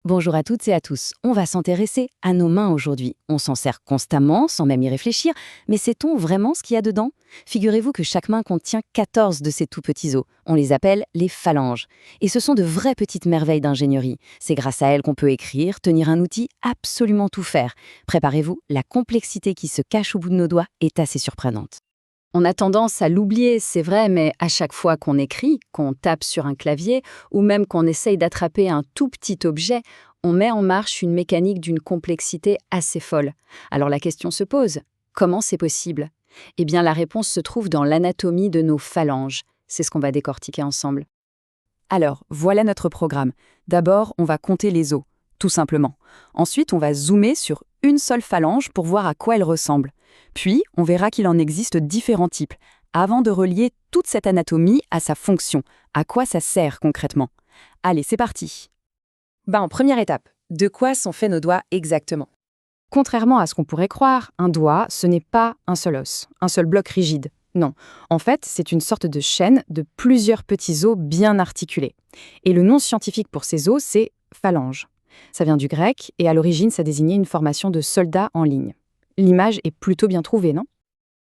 Bonjour à toutes et à tous. On va s'intéresser à nos mains aujourd'hui. On s'en sert constamment, sans même y réfléchir, mais sait-on vraiment ce qu'il y a dedans? Figurez-vous que chaque main contient 14 de ces tout petits os. On les appelle les phalanges. Et ce sont de vraies petites merveilles d'ingénierie. C'est grâce à elles qu'on peut écrire, tenir un outil, absolument tout faire. Préparez-vous, la complexité qui se cache au bout de nos doigts est assez surprenante. On a tendance à l'oublier, c'est vrai, mais à chaque fois qu'on écrit, qu'on tape sur un clavier, ou même qu'on essaye d'attraper un tout petit objet, on met en marche une mécanique d'une complexité assez folle. Alors la question se pose, comment c'est possible? Eh bien la réponse se trouve dans l'anatomie de nos phalanges. C'est ce qu'on va décortiquer ensemble. Alors, voilà notre programme. D'abord, on va compter les os, tout simplement. Ensuite, on va zoomer sur une seule phalange pour voir à quoi elle ressemble. Puis, on verra qu'il en existe différents types, avant de relier toute cette anatomie à sa fonction, à quoi ça sert concrètement. Allez, c'est parti. Première étape, de quoi sont faits nos doigts exactement? Contrairement à ce qu'on pourrait croire, un doigt, ce n'est pas un seul os, un seul bloc rigide. Non, en fait, c'est une sorte de chaîne de plusieurs petits os bien articulés. Et le nom scientifique pour ces os, c'est phalange. Ça vient du grec et à l'origine, ça désignait une formation de soldats en ligne. L'image est plutôt bien trouvée, non?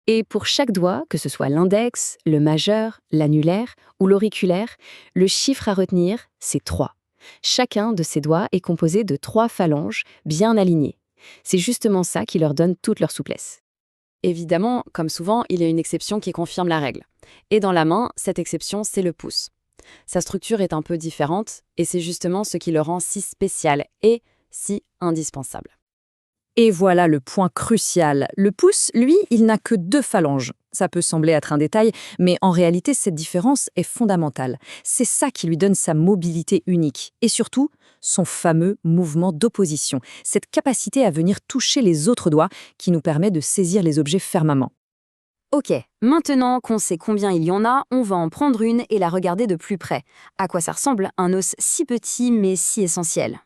Et pour chaque doigt, que ce soit l'index, le majeur, l'annulaire ou l'auriculaire, le chiffre à retenir, c'est 3. Chacun de ces doigts est composé de 3 phalanges bien alignées. C'est justement ça qui leur donne toute leur souplesse. Évidemment, comme souvent, il y a une exception qui confirme la règle. Et dans la main, cette exception, c'est le pouce. Sa structure est un peu différente, et c'est justement ce qui le rend si spécial et si indispensable. Et voilà le point crucial. Le pouce, lui, il n'a que 2 phalanges. Ça peut sembler être un détail, mais en réalité, cette différence est fondamentale. C'est ça qui lui donne sa mobilité unique. Et surtout, son fameux mouvement d'opposition. Cette capacité à venir toucher les autres doigts qui nous permet de saisir les objets fermement. Ok, maintenant qu'on sait combien il y en a, on va en prendre une et la regarder de plus près. À quoi ça ressemble un os si petit mais si essentiel?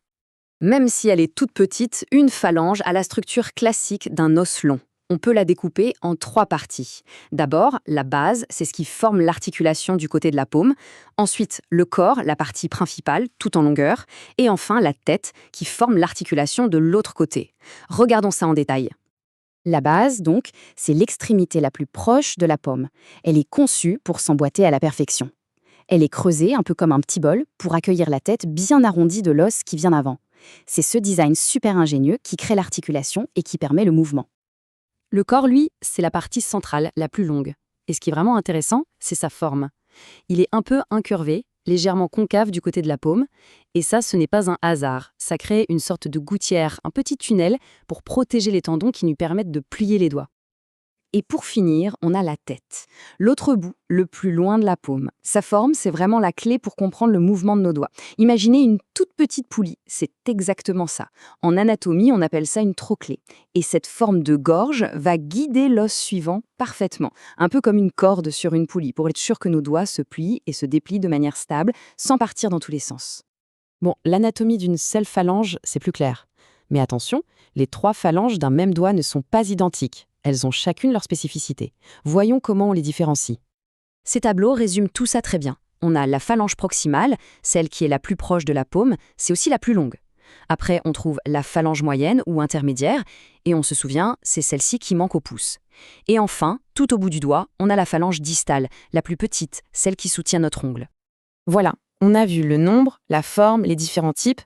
Même si elle est toute petite, une phalange a la structure classique d'un os long. On peut la découper en 3 parties. D'abord, la base, c'est ce qui forme l'articulation du côté de la paume. Ensuite, le corps, la partie principale, tout en longueur. Et enfin, la tête, qui forme l'articulation de l'autre côté. Regardons ça en détail. La base, donc, c'est l'extrémité la plus proche de la paume. Elle est conçue pour s'emboîter à la perfection. Elle est creusée, un peu comme un petit bol, pour accueillir la tête bien arrondie de l'os qui vient avant. C'est ce design super ingénieux qui crée l'articulation et qui permet le mouvement. Le corps, lui, c'est la partie centrale, la plus longue. Et ce qui est vraiment intéressant, c'est sa forme. Il est un peu incurvé, légèrement concave du côté de la paume. Et ça, ce n'est pas un hasard. Ça crée une sorte de gouttière, un petit tunnel pour protéger les tendons qui nous permettent de plier les doigts. Et pour finir, on a la tête. L'autre bout, le plus loin de la paume. Sa forme, c'est vraiment la clé pour comprendre le mouvement de nos doigts. Imaginez une toute petite poulie, c'est exactement ça. En anatomie, on appelle ça une trochlée. Et cette forme de gorge va guider l'os suivant parfaitement, un peu comme une corde sur une poulie, pour être sûr que nos doigts se plient et se déplient de manière stable, sans partir dans tous les sens. Bon, l'anatomie d'une seule phalange, c'est plus clair. Mais attention, les 3 phalanges d'un même doigt ne sont pas identiques. Elles ont chacune leur spécificité. Voyons comment on les différencie. Ces tableaux résument tout ça très bien. On a la phalange proximale, celle qui est la plus proche de la paume, c'est aussi la plus longue. Après, on trouve la phalange moyenne ou intermédiaire, et on se souvient, c'est celle-ci qui manque au pouce. Et enfin, tout au bout du doigt, on a la phalange distale, la plus petite, celle qui soutient notre ongle. Voilà, on a vu le nombre, la forme, les différents types.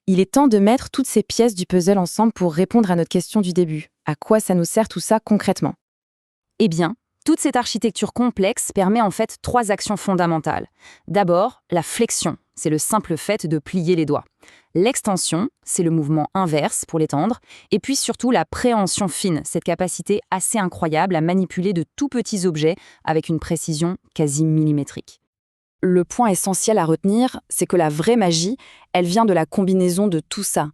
Il est temps de mettre toutes ces pièces du puzzle ensemble pour répondre à notre question du début. À quoi ça nous sert tout ça concrètement? Eh bien, toute cette architecture complexe permet en fait 3 actions fondamentales. D'abord, la flexion, c'est le simple fait de plier les doigts. L'extension, c'est le mouvement inverse pour l'étendre. Et puis surtout la préhension fine, cette capacité assez incroyable à manipuler de tout petits objets avec une précision quasi millimétrique. Le point essentiel à retenir, c'est que la vraie magie, elle vient de la combinaison de tout ça.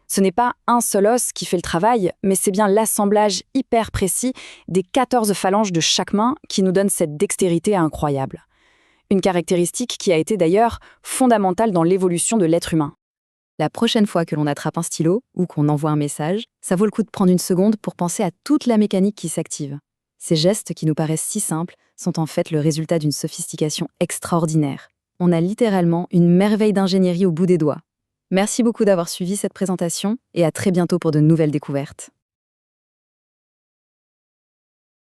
Ce n'est pas un seul os qui fait le travail, mais c'est bien l'assemblage hyper précis des 14 phalanges de chaque main qui nous donne cette dextérité incroyable. Une caractéristique qui a été d'ailleurs fondamentale dans l'évolution de l'être humain. La prochaine fois que l'on attrape un stylo ou qu'on envoie un message, ça vaut le coup de prendre une seconde pour penser à toute la mécanique qui s'active. Ces gestes qui nous paraissent si simples sont en fait le résultat d'une sophistication extraordinaire. On a littéralement une merveille d'ingénierie au bout des doigts. Merci beaucoup d'avoir suivi cette présentation et à très bientôt pour de nouvelles découvertes.